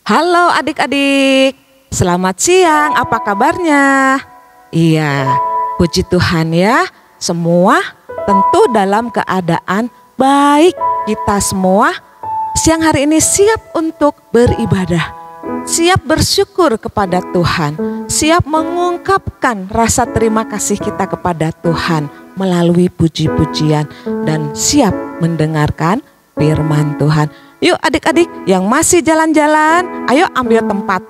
Halo adik-adik, selamat siang, apa kabarnya? Iya, puji Tuhan ya, semua tentu dalam keadaan baik. Kita semua siang hari ini siap untuk beribadah, siap bersyukur kepada Tuhan, siap mengungkapkan rasa terima kasih kita kepada Tuhan melalui puji-pujian dan siap mendengarkan firman Tuhan. Yuk adik-adik yang masih jalan-jalan, ayo ambil tempat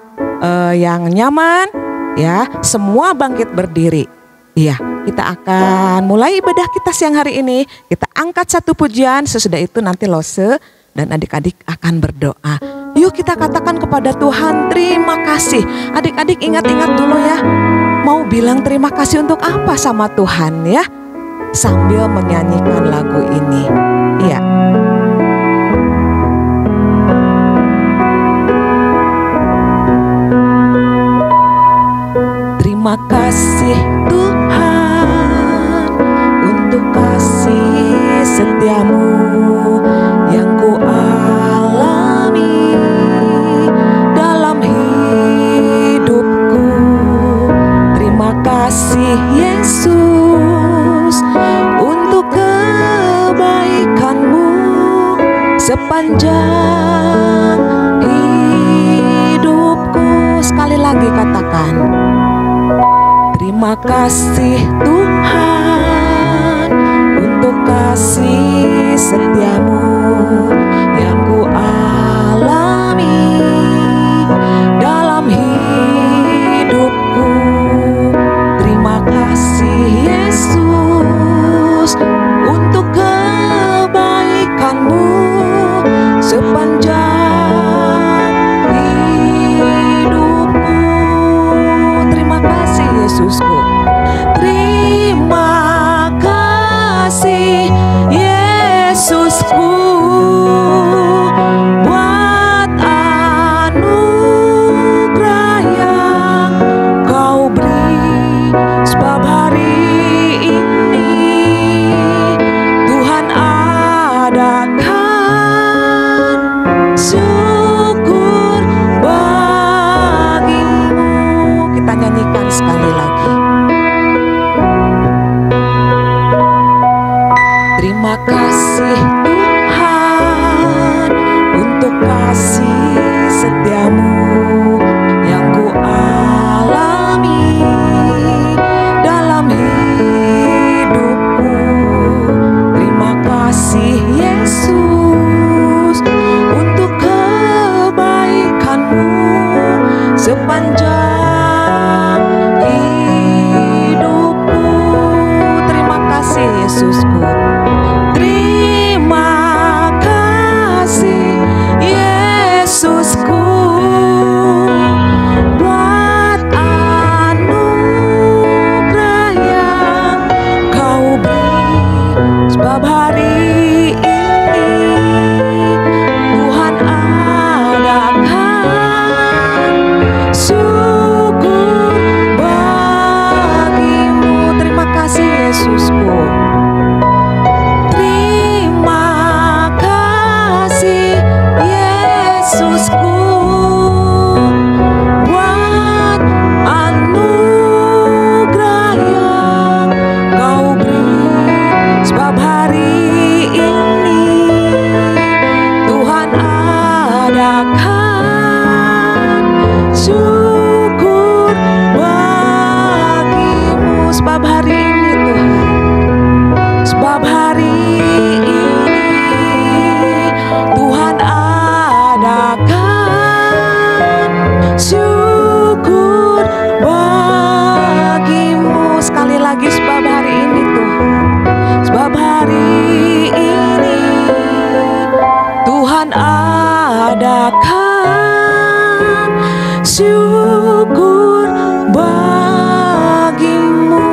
yang nyaman ya, semua bangkit berdiri. Iya, kita akan mulai ibadah kita siang hari ini. Kita angkat satu pujian, sesudah itu nanti lose dan adik-adik akan berdoa. Yuk kita katakan kepada Tuhan terima kasih. Adik-adik ingat-ingat dulu ya, mau bilang terima kasih untuk apa sama Tuhan ya, sambil menyanyikan lagu ini. Iya. Terima kasih Tuhan untuk kasih setiamu yang ku alami dalam hidupku. Terima kasih Yesus untuk kebaikanmu sepanjang hidupku. Sekali lagi katakan, terima kasih Tuhan untuk kasih setiamu yang ku alami dalam hidupku. Terima kasih Yesus untuk kebaikanmu sepanjang hidupku. Terima kasih Yesusku. Terima kasih Yesusku buat anugerah yang kau beri, sebab hari ini Tuhan adakan syukur bagimu. Kita nyanyikan sekali lagi. Terima kasih Tuhan untuk kasih setiamu yang ku alami dalam hidupku. Terima kasih Yesus untuk kebaikanmu sepanjang hidupku. Terima kasih Yesusku. Terima kasih Yesusku buat anugerah yang kau beri, sebab hari ini Tuhan adakan syukur bagimu. Terima kasih Yesusku. Terima kasih Yesusku buat anugerah yang kau beri, sebab hari ini Tuhan adakan syukur bagimu. Sebab hari ini Tuhan, sebab hari ini Tuhan adakan syukur bagimu. Sekali lagi, sebab hari ini Tuhan, sebab hari ini Tuhan adakan syukur bagimu.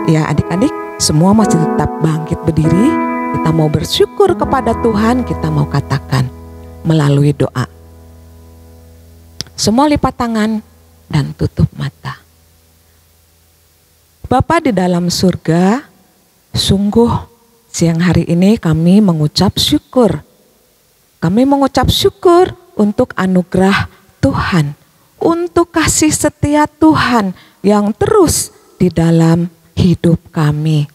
Ya adik-adik, semua masih tetap bangkit berdiri. Kita mau bersyukur kepada Tuhan, kita mau katakan melalui doa. Semua lipat tangan dan tutup mata. Bapa di dalam surga, sungguh siang hari ini kami mengucap syukur Kami mengucap syukur untuk anugerah Tuhan, untuk kasih setia Tuhan yang terus di dalam hidup kami.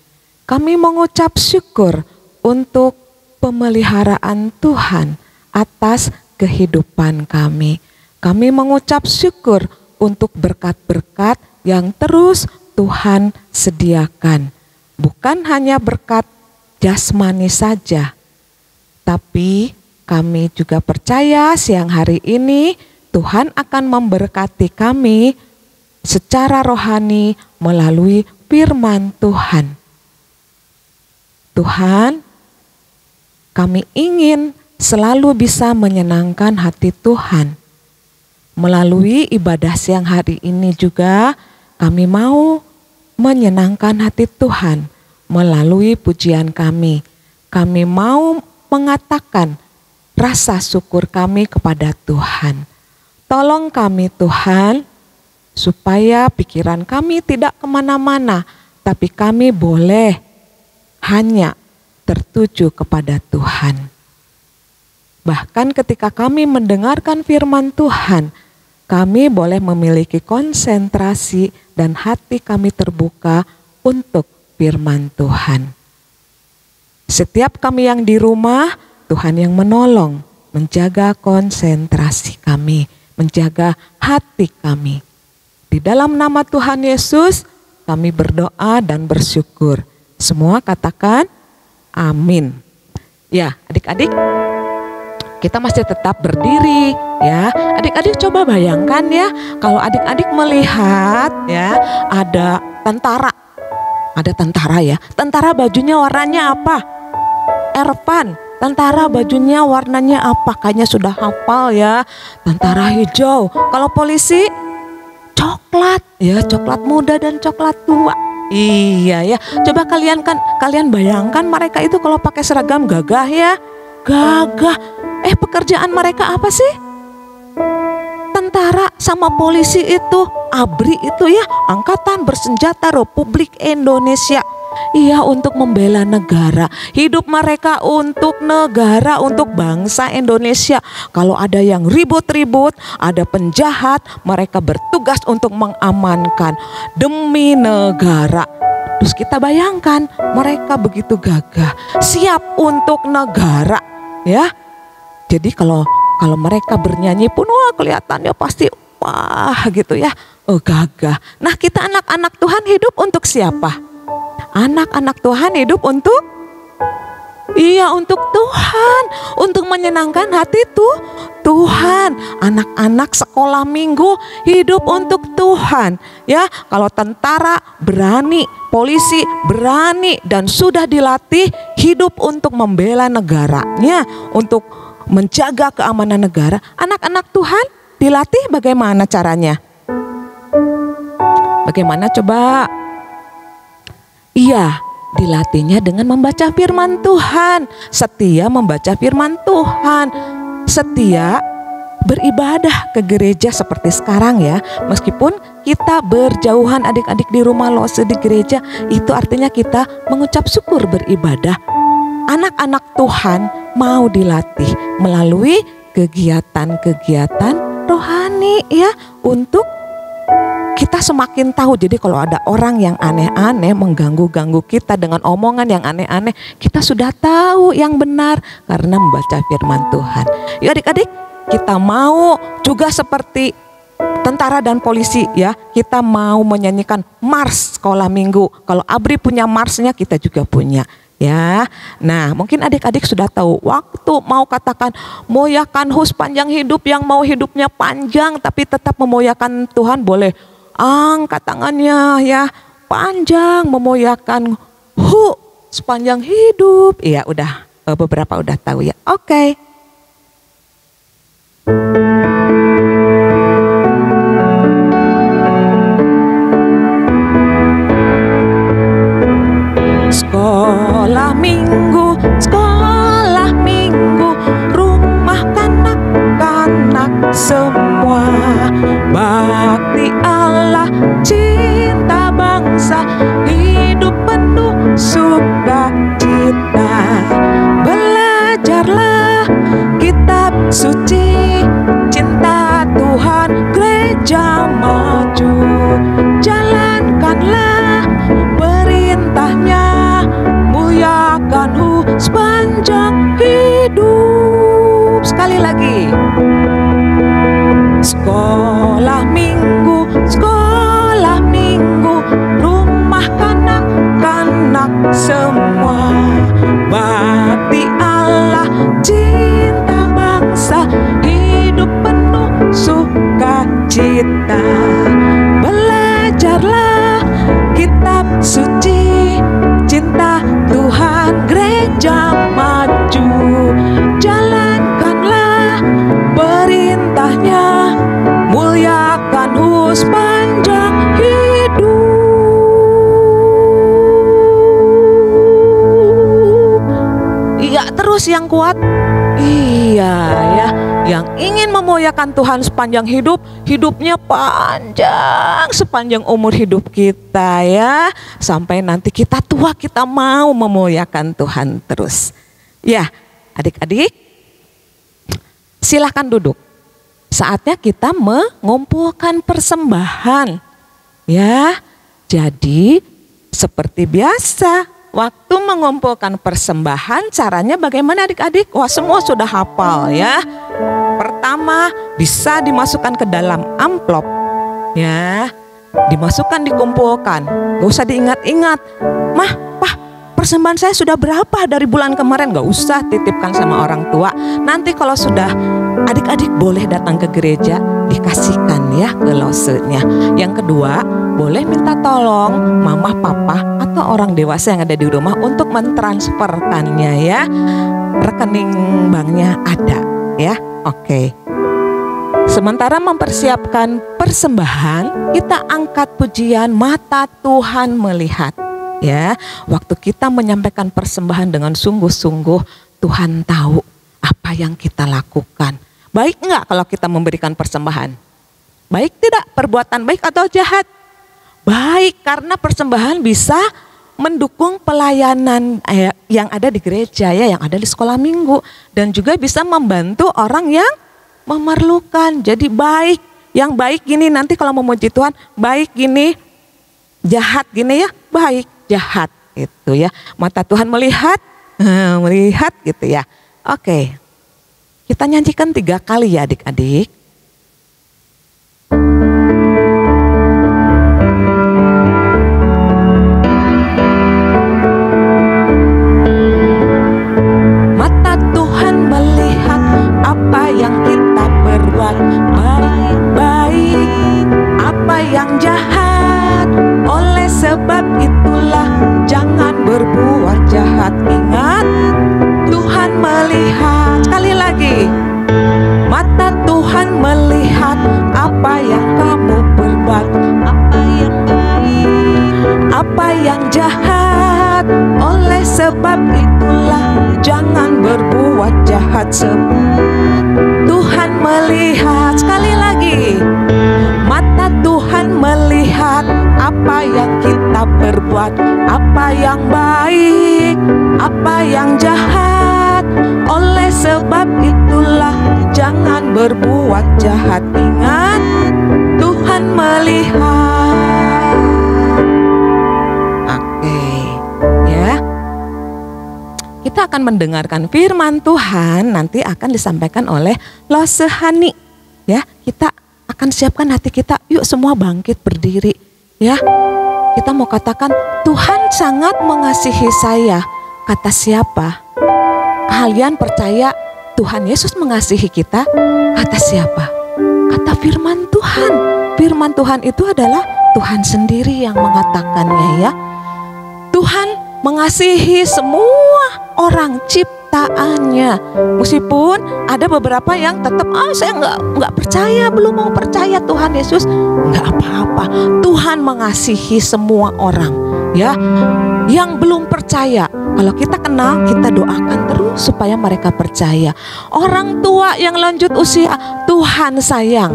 Kami mengucap syukur untuk pemeliharaan Tuhan atas kehidupan kami. Kami mengucap syukur untuk berkat-berkat yang terus Tuhan sediakan. Bukan hanya berkat jasmani saja, tapi kami juga percaya siang hari ini Tuhan akan memberkati kami secara rohani melalui firman Tuhan. Tuhan, kami ingin selalu bisa menyenangkan hati Tuhan. Melalui ibadah siang hari ini juga kami mau menyenangkan hati Tuhan melalui pujian kami. Kami mau mengatakan rasa syukur kami kepada Tuhan. Tolong kami Tuhan, supaya pikiran kami tidak kemana-mana, tapi kami boleh hanya tertuju kepada Tuhan. Bahkan ketika kami mendengarkan firman Tuhan, kami boleh memiliki konsentrasi dan hati kami terbuka untuk firman Tuhan. Setiap kami yang di rumah, Tuhan yang menolong, menjaga konsentrasi kami, menjaga hati kami. Di dalam nama Tuhan Yesus, kami berdoa dan bersyukur. Semua katakan amin. Ya, adik-adik, kita masih tetap berdiri ya. Adik-adik coba bayangkan ya, kalau adik-adik melihat ya ada tentara. Ada tentara ya. Tentara bajunya warnanya apa? Ervan, tentara bajunya warnanya apa? Kayaknya sudah hafal ya. Tentara hijau. Kalau polisi coklat ya, coklat muda dan coklat tua. Iya ya. Coba kalian bayangkan mereka itu kalau pakai seragam gagah ya. Gagah. Pekerjaan mereka apa sih? Tentara sama polisi itu, ABRI itu ya, Angkatan Bersenjata Republik Indonesia. Iya, untuk membela negara. Hidup mereka untuk negara, untuk bangsa Indonesia. Kalau ada yang ribut-ribut, ada penjahat, mereka bertugas untuk mengamankan demi negara. Terus kita bayangkan mereka begitu gagah, siap untuk negara ya. Jadi kalau mereka bernyanyi pun wah kelihatannya pasti wah gitu ya, gagah. Nah kita anak-anak Tuhan hidup untuk siapa? Anak-anak Tuhan hidup untuk Tuhan, untuk menyenangkan hati Tuhan. Anak-anak sekolah minggu hidup untuk Tuhan. Ya, kalau tentara berani, polisi berani dan sudah dilatih hidup untuk membela negaranya, untuk menjaga keamanan negara. Anak-anak Tuhan dilatih bagaimana caranya? Bagaimana coba? Iya, dilatihnya dengan membaca firman Tuhan. Setia membaca firman Tuhan. Setia beribadah ke gereja seperti sekarang ya. Meskipun kita berjauhan adik-adik di rumah Lose di gereja, itu artinya kita mengucap syukur beribadah. Anak-anak Tuhan mau dilatih melalui kegiatan-kegiatan rohani ya, untuk kita semakin tahu. Jadi kalau ada orang yang aneh-aneh mengganggu-ganggu kita dengan omongan yang aneh-aneh, kita sudah tahu yang benar karena membaca firman Tuhan. Yuk adik-adik, kita mau juga seperti tentara dan polisi ya, kita mau menyanyikan mars sekolah minggu. Kalau ABRI punya marsnya, kita juga punya. Ya, nah mungkin adik-adik sudah tahu waktu mau katakan moyakan hus panjang hidup, yang mau hidupnya panjang tapi tetap memuliakan Tuhan boleh angkat tangannya ya, panjang memuliakan sepanjang hidup. Iya udah, beberapa udah tahu ya. Oke. Sekolah minggu, rumah kanak-kanak semua. Bakti Allah, cinta bangsa, hidup penuh sukacita. Belajarlah kita semua. Bakti Allah, cinta bangsa, hidup penuh sukacita. Belajarlah kitab suci, cinta Tuhan, gereja maju. Jalankanlah perintahnya, muliakan sepanjang hidup. Iya, terus yang kuat. Iya ya, yang ingin memuliakan Tuhan sepanjang hidup, hidupnya panjang sepanjang umur hidup kita ya. Sampai nanti kita tua, kita mau memuliakan Tuhan terus. Ya, adik-adik, silahkan duduk. Saatnya kita mengumpulkan persembahan. Ya, jadi seperti biasa, waktu mengumpulkan persembahan caranya bagaimana adik-adik? Wah, semua sudah hafal ya. Pertama, bisa dimasukkan ke dalam amplop. Ya, dimasukkan, dikumpulkan. Gak usah diingat-ingat. Mah, Pak, persembahan saya sudah berapa dari bulan kemarin? Gak usah titipkan sama orang tua. Nanti kalau sudah, adik-adik boleh datang ke gereja, dikasihkan ya ke losenya. Yang kedua, boleh minta tolong mama, papa, atau orang dewasa yang ada di rumah untuk mentransferkannya ya. Rekening banknya ada ya. Oke. Sementara mempersiapkan persembahan, kita angkat pujian Mata Tuhan Melihat. Ya, waktu kita menyampaikan persembahan dengan sungguh-sungguh, Tuhan tahu apa yang kita lakukan. Baik enggak kalau kita memberikan persembahan? Baik tidak? Perbuatan baik atau jahat? Baik, karena persembahan bisa mendukung pelayanan yang ada di gereja ya, yang ada di sekolah minggu. Dan juga bisa membantu orang yang memerlukan. Jadi baik, yang baik gini nanti kalau memuji Tuhan, baik gini, jahat gini ya, baik, jahat itu ya. Mata Tuhan melihat, melihat gitu ya. Oke. Kita nyanyikan 3 kali ya adik-adik. Mata Tuhan melihat apa yang kita berbuat, baik-baik, apa yang jahat. Oleh sebab itulah jangan berbuat jahat. Ingat, Tuhan melihat. Sekali lagi, mata Tuhan melihat apa yang kamu berbuat, apa yang baik, apa yang jahat. Oleh sebab itulah jangan berbuat jahat. Tuhan melihat. Sekali lagi, mata Tuhan melihat apa yang kita berbuat, apa yang baik, apa yang jahat. Oleh sebab itulah jangan berbuat jahat. Ingat, Tuhan melihat. Oke, ya. Kita akan mendengarkan firman Tuhan, nanti akan disampaikan oleh Lose Hani. Ya, kita akan siapkan hati kita. Yuk semua bangkit berdiri. Ya, kita mau katakan, Tuhan sangat mengasihi saya. Kata siapa? Kalian percaya Tuhan Yesus mengasihi kita? Kata siapa? Kata firman Tuhan. Firman Tuhan itu adalah Tuhan sendiri yang mengatakannya ya. Tuhan mengasihi semua orang ciptaannya. Meskipun ada beberapa yang tetap, saya nggak percaya, belum mau percaya Tuhan Yesus. Nggak apa-apa. Tuhan mengasihi semua orang ya. Yang belum percaya, kalau kita kenal, kita doakan terus supaya mereka percaya. Orang tua yang lanjut usia, Tuhan sayang.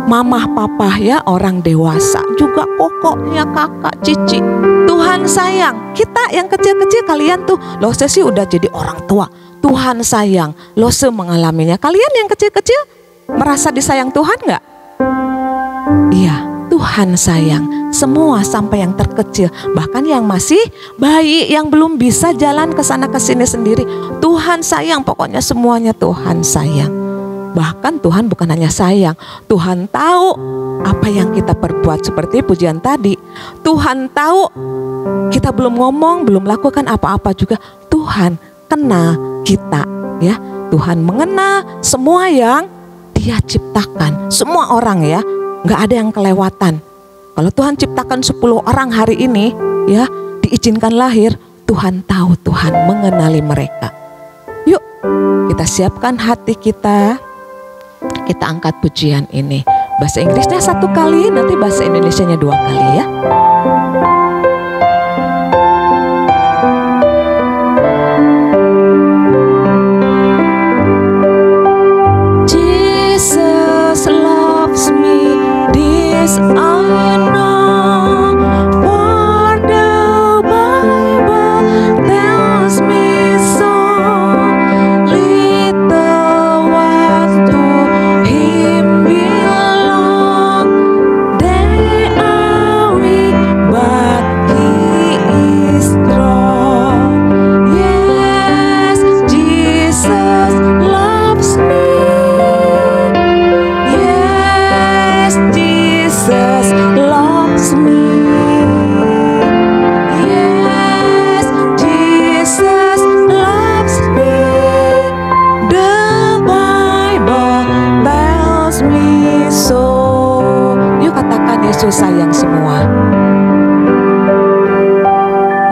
Mamah papa ya, orang dewasa juga, pokoknya kakak cici, Tuhan sayang. Kita yang kecil-kecil, kalian tuh Lose sih udah jadi orang tua, Tuhan sayang. Lose mengalaminya. Kalian yang kecil-kecil merasa disayang Tuhan gak? Iya, Tuhan sayang semua sampai yang terkecil, bahkan yang masih bayi yang belum bisa jalan ke sana ke sini sendiri. Tuhan sayang, pokoknya semuanya Tuhan sayang. Bahkan Tuhan bukan hanya sayang, Tuhan tahu apa yang kita perbuat. Seperti pujian tadi, Tuhan tahu kita belum ngomong, belum lakukan apa-apa juga. Tuhan kenal kita ya. Tuhan mengenal semua yang Dia ciptakan. Semua orang ya, gak ada yang kelewatan. Kalau Tuhan ciptakan 10 orang hari ini ya, diizinkan lahir, Tuhan tahu, Tuhan mengenali mereka. Yuk kita siapkan hati kita. Kita angkat pujian ini. Bahasa Inggrisnya 1 kali, nanti bahasa Indonesianya 2 kali ya. Jesus loves me, this I know, for the Bible tells me so. Little ones to Him belong, they are weak but He is strong. Yes, Jesus loves me. Yes, Jesus loves me. Yes, Jesus loves me. The Bible tells me so. Yuk katakan, Yesus sayang semua.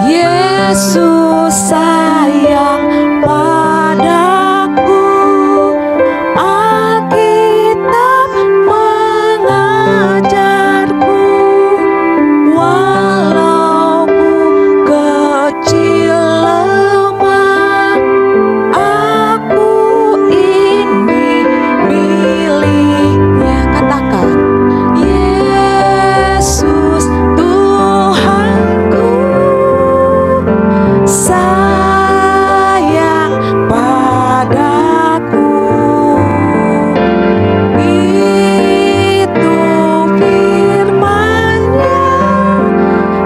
Yesus sayang padaku. Alkitab mengajarku, walau ku kecil lemah, aku ini miliknya. Katakan, Yesus Tuhanku sayang padaku. Itu firman-Nya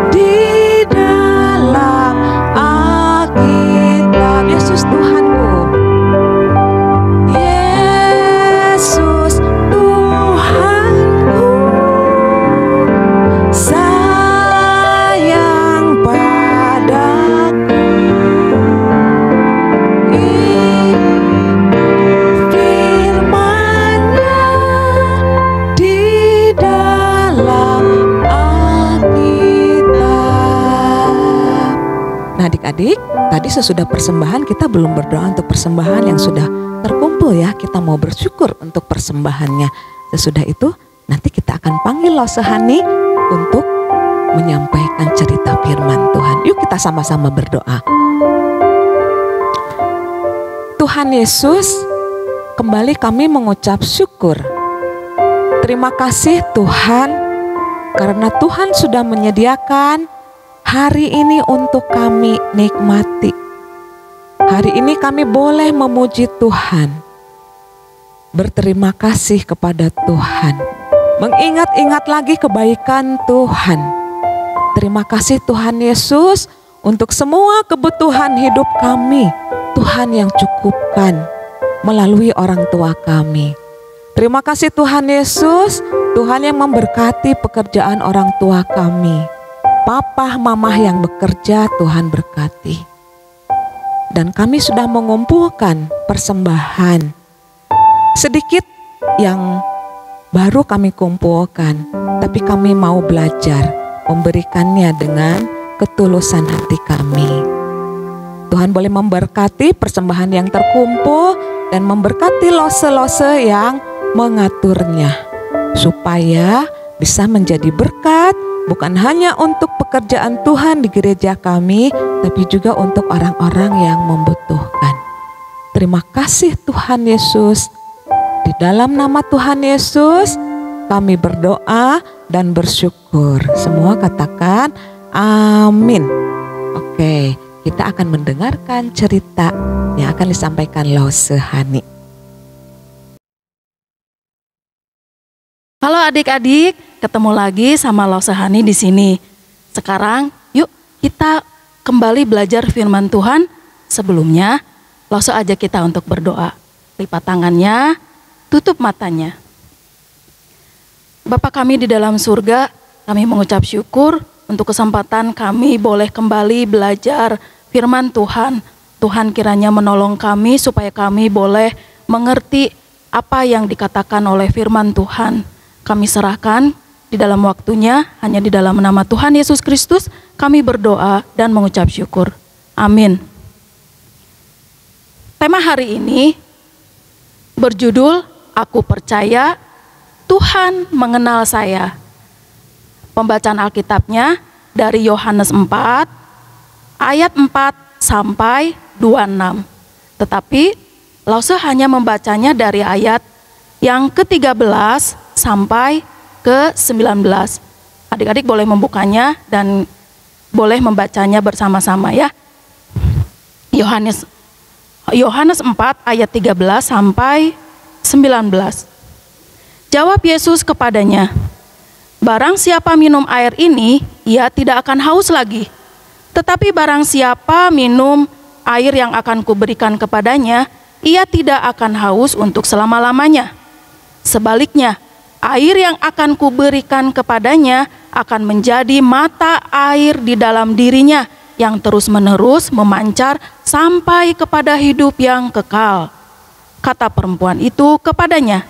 di dalam Alkitab. Yesus Tuhanku. Yesus Tuhanku sayang padaku. Firman-Nya di dalam Alkitab. Nah adik-adik, tadi sesudah persembahan kita belum berdoa untuk persembahan yang sudah terkumpul ya. Kita mau bersyukur untuk persembahannya. Sesudah itu nanti kita akan panggil Losehani untuk menyampaikan cerita firman Tuhan. Yuk kita sama-sama berdoa. Tuhan Yesus, kembali kami mengucap syukur. Terima kasih Tuhan, karena Tuhan sudah menyediakan hari ini untuk kami nikmati. Hari ini kami boleh memuji Tuhan, berterima kasih kepada Tuhan, mengingat-ingat lagi kebaikan Tuhan. Terima kasih Tuhan Yesus untuk semua kebutuhan hidup kami. Tuhan yang cukupkan melalui orang tua kami. Terima kasih Tuhan Yesus, Tuhan yang memberkati pekerjaan orang tua kami. Papa, mama yang bekerja, Tuhan berkati. Dan kami sudah mengumpulkan persembahan. Sedikit yang baru kami kumpulkan, tapi kami mau belajar memberikannya dengan ketulusan hati kami. Tuhan boleh memberkati persembahan yang terkumpul dan memberkati lose-lose yang mengaturnya, supaya bisa menjadi berkat bukan hanya untuk pekerjaan Tuhan di gereja kami, tapi juga untuk orang-orang yang membutuhkan. Terima kasih Tuhan Yesus. Di dalam nama Tuhan Yesus kami berdoa dan bersyukur. Semua katakan amin. Oke, kita akan mendengarkan cerita yang akan disampaikan Losehani. Halo adik-adik, ketemu lagi sama Losehani di sini. Sekarang yuk kita kembali belajar firman Tuhan. Sebelumnya, Lose ajak kita untuk berdoa. Lipat tangannya, tutup matanya. Bapa kami di dalam surga, kami mengucap syukur untuk kesempatan kami boleh kembali belajar firman Tuhan. Tuhan kiranya menolong kami supaya kami boleh mengerti apa yang dikatakan oleh firman Tuhan. Kami serahkan di dalam waktunya, hanya di dalam nama Tuhan Yesus Kristus kami berdoa dan mengucap syukur. Amin. Tema hari ini berjudul Aku Percaya Tuhan Mengenal Saya. Pembacaan Alkitabnya dari Yohanes 4 ayat 4 sampai 26. Tetapi Lause hanya membacanya dari ayat yang ke-13 sampai ke-19. Adik-adik boleh membukanya dan boleh membacanya bersama-sama ya. Yohanes 4 ayat 13 sampai 19. Jawab Yesus kepadanya, barang siapa minum air ini, ia tidak akan haus lagi. Tetapi barang siapa minum air yang akan kuberikan kepadanya, ia tidak akan haus untuk selama-lamanya. Sebaliknya, air yang akan kuberikan kepadanya akan menjadi mata air di dalam dirinya yang terus-menerus memancar sampai kepada hidup yang kekal. Kata perempuan itu kepadanya,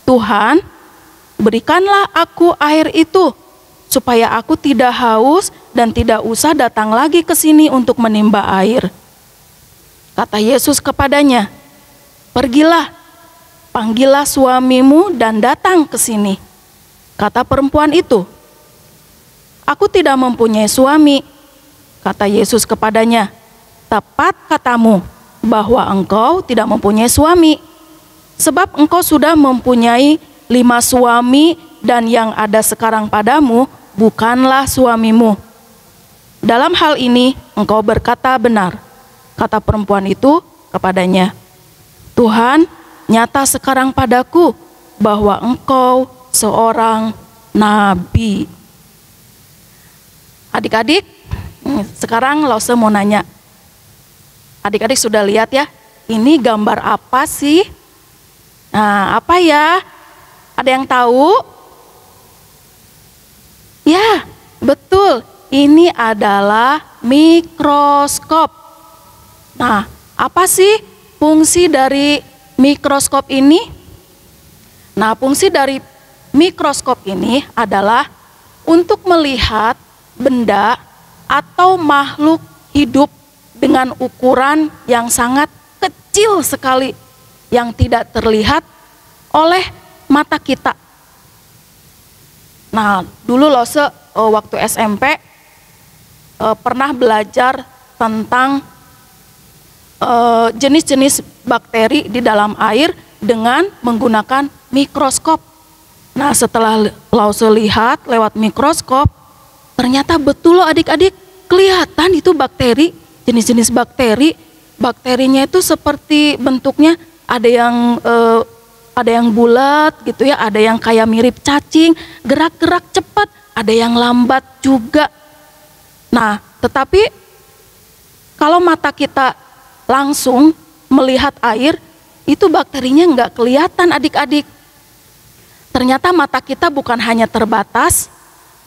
Tuhan, berikanlah aku air itu, supaya aku tidak haus dan tidak usah datang lagi ke sini untuk menimba air. Kata Yesus kepadanya, pergilah, panggillah suamimu dan datang ke sini. Kata perempuan itu, aku tidak mempunyai suami. Kata Yesus kepadanya, tepat katamu bahwa engkau tidak mempunyai suami. Sebab engkau sudah mempunyai 5 suami dan yang ada sekarang padamu bukanlah suamimu. Dalam hal ini engkau berkata benar. Kata perempuan itu kepadanya, Tuhan, nyata sekarang padaku bahwa engkau seorang nabi. Adik-adik, sekarang Lause mau nanya. Adik-adik sudah lihat ya, ini gambar apa sih? Nah, apa ya? Ada yang tahu? Ya, betul. Ini adalah mikroskop. Nah, apa sih fungsi dari mikroskop ini? Nah, fungsi dari mikroskop ini adalah untuk melihat benda atau makhluk hidup dengan ukuran yang sangat kecil sekali, yang tidak terlihat oleh mata kita. Nah, dulu Lause waktu SMP pernah belajar tentang jenis-jenis bakteri di dalam air dengan menggunakan mikroskop. Nah, setelah Lause lihat lewat mikroskop, ternyata betul loh adik-adik, kelihatan itu bakteri, jenis-jenis bakteri. Bakterinya itu seperti bentuknya ada yang bulat gitu ya, ada yang kayak mirip cacing, gerak-gerak cepat, ada yang lambat juga. Nah, tetapi kalau mata kita langsung melihat air, itu bakterinya nggak kelihatan adik-adik. Ternyata mata kita bukan hanya terbatas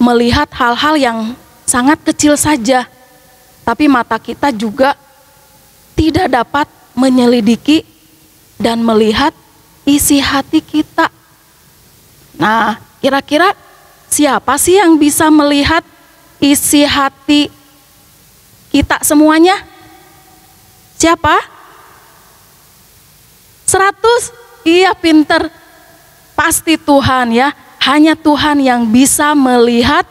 melihat hal-hal yang sangat kecil saja, tapi mata kita juga tidak dapat menyelidiki dan melihat isi hati kita. Nah, kira-kira siapa sih yang bisa melihat isi hati kita semuanya? Siapa? 100? Iya, pinter. Pasti Tuhan ya. Hanya Tuhan yang bisa melihat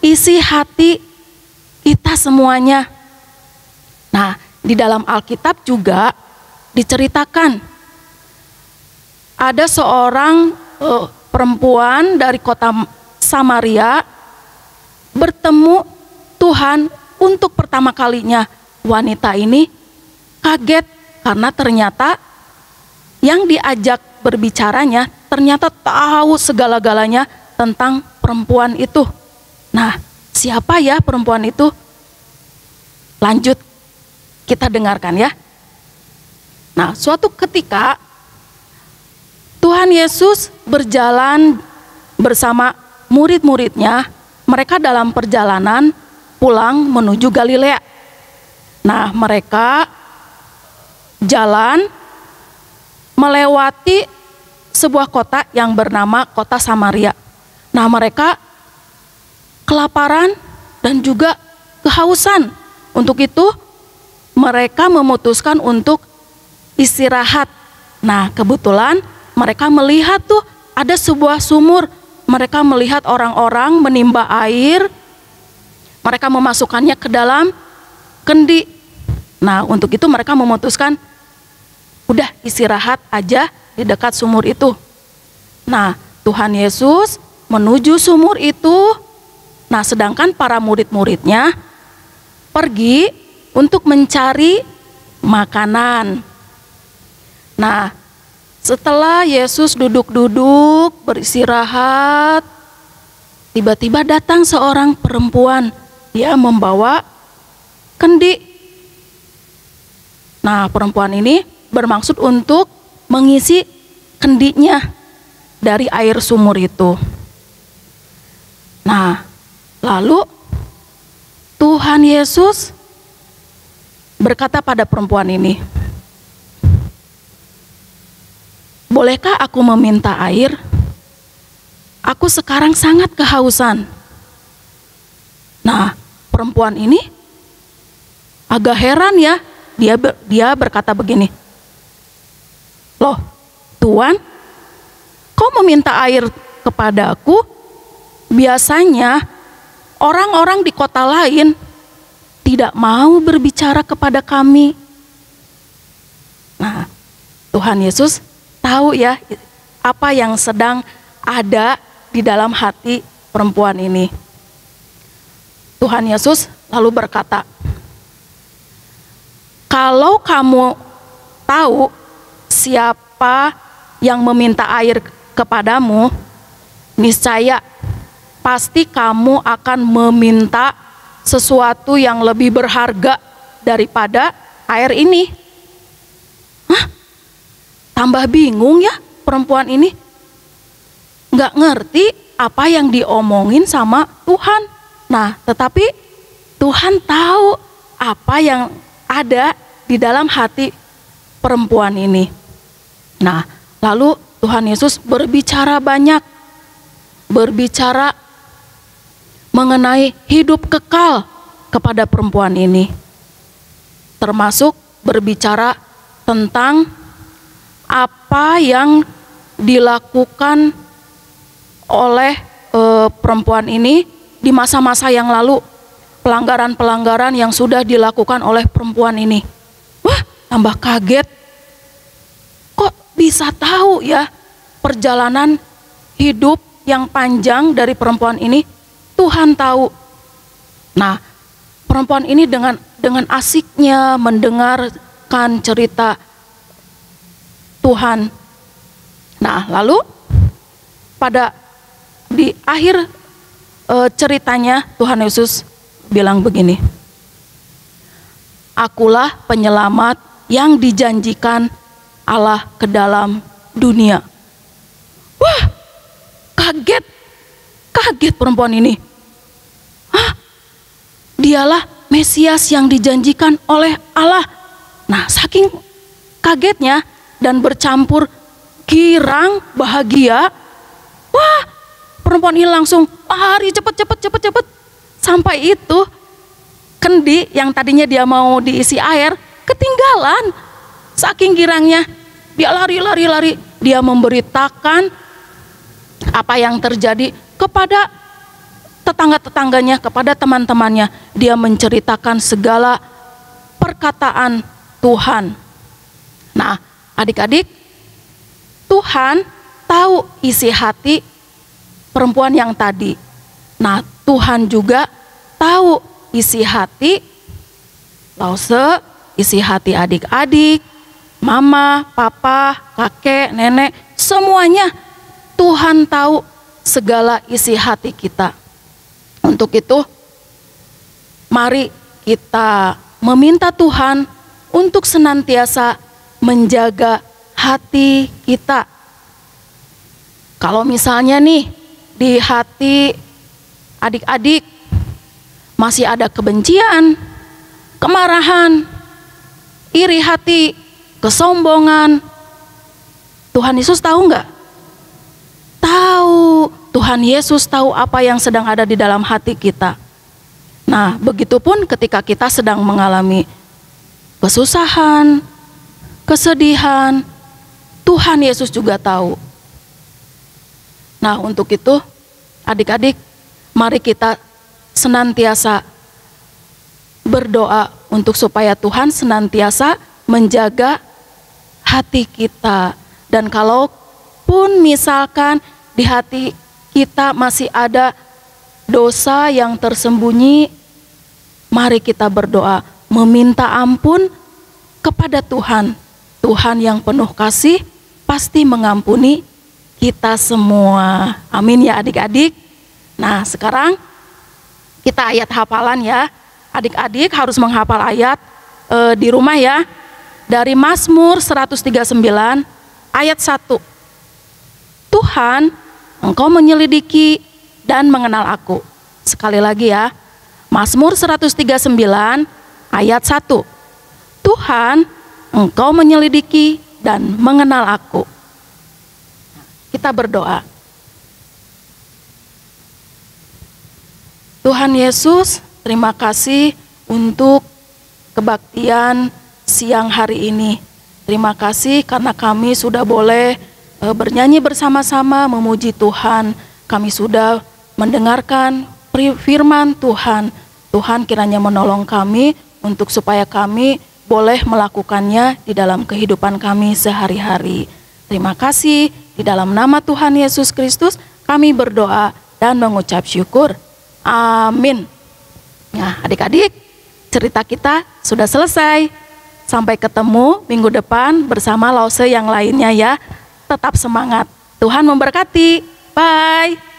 isi hati kita semuanya. Nah, di dalam Alkitab juga diceritakan ada seorang perempuan dari kota Samaria bertemu Tuhan untuk pertama kalinya. Wanita ini kaget karena ternyata yang diajak berbicaranya ternyata tahu segala-galanya tentang perempuan itu. Nah, siapa ya perempuan itu? Lanjut kita dengarkan ya. Nah, suatu ketika Tuhan Yesus berjalan bersama murid-muridnya mereka dalam perjalanan pulang menuju Galilea. Nah, mereka jalan melewati sebuah kota yang bernama kota Samaria. Nah, mereka kelaparan dan juga kehausan. Untuk itu mereka memutuskan untuk istirahat. Nah, kebetulan mereka melihat tuh ada sebuah sumur. Mereka melihat orang-orang menimba air. Mereka memasukkannya ke dalam kendi. Nah, untuk itu mereka memutuskan udah istirahat aja di dekat sumur itu. Nah, Tuhan Yesus menuju sumur itu. Nah, sedangkan para murid-muridnya pergi untuk mencari makanan. Nah, setelah Yesus duduk-duduk beristirahat, tiba-tiba datang seorang perempuan. Dia membawa kendi. Nah, perempuan ini bermaksud untuk mengisi kendinya dari air sumur itu. Nah, lalu Tuhan Yesus berkata pada perempuan ini, "Bolehkah aku meminta air? Aku sekarang sangat kehausan." Nah, perempuan ini agak heran ya. Dia berkata begini, "Loh, Tuan, kau meminta air kepada aku? Biasanya orang-orang di kota lain tidak mau berbicara kepada kami." Nah, Tuhan Yesus tahu ya apa yang sedang ada di dalam hati perempuan ini. Tuhan Yesus lalu berkata, "Kalau kamu tahu siapa yang meminta air kepadamu, niscaya pasti kamu akan meminta sesuatu yang lebih berharga daripada air ini." Hah? Tambah bingung ya perempuan ini. Nggak ngerti apa yang diomongin sama Tuhan. Nah, tetapi Tuhan tahu apa yang ada di dalam hati perempuan ini. Nah, lalu Tuhan Yesus berbicara banyak. Berbicara mengenai hidup kekal kepada perempuan ini. Termasuk berbicara tentang apa yang dilakukan oleh perempuan ini di masa-masa yang lalu. Pelanggaran-pelanggaran yang sudah dilakukan oleh perempuan ini. Wah, tambah kaget. Kok bisa tahu ya perjalanan hidup yang panjang dari perempuan ini? Tuhan tahu. Nah, perempuan ini dengan asiknya mendengarkan cerita Tuhan. Nah, lalu di akhir ceritanya Tuhan Yesus bilang begini, "Akulah penyelamat yang dijanjikan Allah ke dalam dunia." Wah, kaget perempuan ini. Hah? Dialah Mesias yang dijanjikan oleh Allah. Nah, saking kagetnya dan bercampur girang bahagia, wah, perempuan ini langsung lari cepet. Sampai itu kendi yang tadinya dia mau diisi air ketinggalan. Saking girangnya dia lari. Dia memberitakan apa yang terjadi kepada tetangga-tetangganya, kepada teman-temannya. Dia menceritakan segala perkataan Tuhan. Nah, adik-adik, Tuhan tahu isi hati perempuan yang tadi. Nah, Tuhan juga tahu isi hati Lause, isi hati adik-adik, mama, papa, kakek, nenek, semuanya Tuhan tahu segala isi hati kita. Untuk itu, mari kita meminta Tuhan untuk senantiasa menjaga hati kita. Kalau misalnya nih di hati adik-adik masih ada kebencian, kemarahan, iri hati, kesombongan, Tuhan Yesus tahu nggak? Tahu. Tuhan Yesus tahu apa yang sedang ada di dalam hati kita. Nah, begitupun ketika kita sedang mengalami kesusahan, kesedihan, Tuhan Yesus juga tahu. Nah, untuk itu adik-adik, mari kita senantiasa berdoa untuk supaya Tuhan senantiasa menjaga hati kita. Dan kalaupun misalkan di hati kita masih ada dosa yang tersembunyi, mari kita berdoa meminta ampun kepada Tuhan. Tuhan yang penuh kasih pasti mengampuni kita semua. Amin ya adik-adik. Nah, sekarang kita ayat hafalan ya. Adik-adik harus menghafal ayat di rumah ya. Dari Mazmur 139 ayat 1. Tuhan, Engkau menyelidiki dan mengenal aku. Sekali lagi ya. Mazmur 139 ayat 1. Tuhan, Engkau menyelidiki dan mengenal aku. Kita berdoa. Tuhan Yesus, terima kasih untuk kebaktian siang hari ini. Terima kasih karena kami sudah boleh bernyanyi bersama-sama memuji Tuhan. Kami sudah mendengarkan firman Tuhan. Tuhan kiranya menolong kami untuk supaya kami boleh melakukannya di dalam kehidupan kami sehari-hari. Terima kasih, di dalam nama Tuhan Yesus Kristus kami berdoa dan mengucap syukur. Amin. Nah, adik-adik, cerita kita sudah selesai. Sampai ketemu minggu depan bersama Lause yang lainnya ya. Tetap semangat. Tuhan memberkati. Bye.